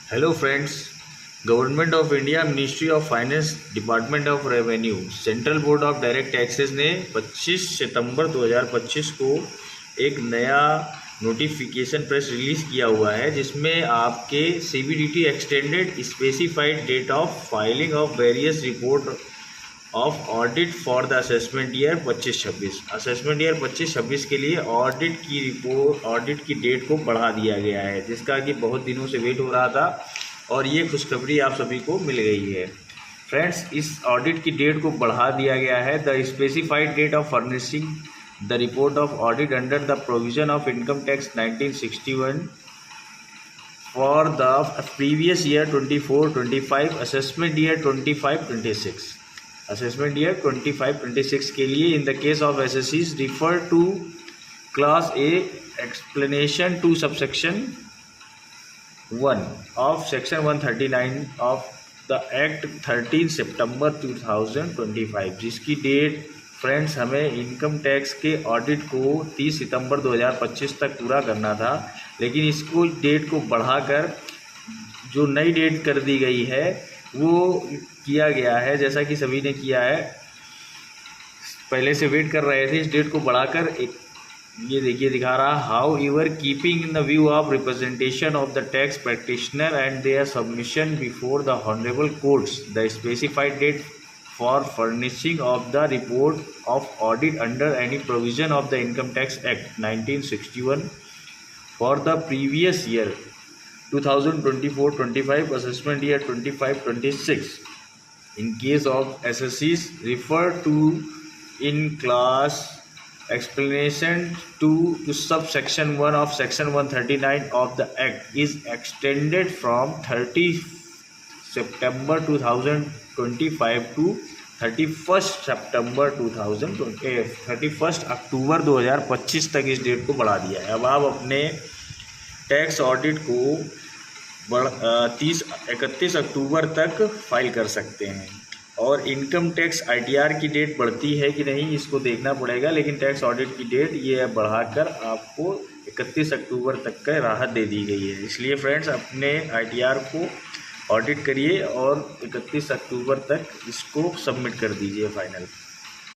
Hello friends, government of India, ministry of finance, department of revenue, central board of direct taxes ने 25 सितंबर 2025 को एक नया notification press release किया हुआ है, जिसमें आपके CBDT extended specified date of filing of various report of audit for the assessment year 25-26। Assessment year 25-26 के लिए ऑडिट की डेट को बढ़ा दिया गया है, जिसका कि बहुत दिनों से वेट हो रहा था और ये खुशखबरी आप सभी को मिल गई है। फ्रेंड्स, इस ऑडिट की डेट को बढ़ा दिया गया है। The specified date of furnishing the report of audit under the provision of income tax 1961 for the previous year 24-25, assessment year 25-26। Assessment year 25-26 के लिए in the case of assessees refer to class A explanation to subsection 1 of section 139 of the act 13 सितंबर 2025, जिसकी date फ्रेंड्स हमें income tax के audit को 30 सितंबर 2025 तक पूरा करना था, लेकिन इसको डेट को बढ़ाकर जो नई डेट कर दी गई है वो किया गया है। जैसा कि सभी ने किया है, पहले से वेट कर रहे थे, इस डेट को बढ़ाकर ये देखिए दिखा रहा, however keeping in the view of representation of the tax practitioner and their submission before the honourable courts, the specified date for furnishing of the report of audit under any provision of the income tax act 1961 for the previous year 2024-25, assessment year 25-26. In case of SSCs, refer to in class explanation to subsection 1 of section 139 of the Act is extended from 30 September 2025 to 31st September 2020, 31 अक्टूबर 2025 तक इस date को बढ़ा दिया है। अब आप अपने tax audit को 31 अक्टूबर तक फाइल कर सकते हैं। और इनकम टैक्स आईटीआर की डेट बढ़ती है कि नहीं, इसको देखना पड़ेगा, लेकिन टैक्स ऑडिट की डेट ये बढ़ाकर आपको 31 अक्टूबर तक का राहत दे दी गई है। इसलिए फ्रेंड्स, अपने आईटीआर को ऑडिट करिए और 31 अक्टूबर तक इसको सबमिट कर दीजिए फाइनल।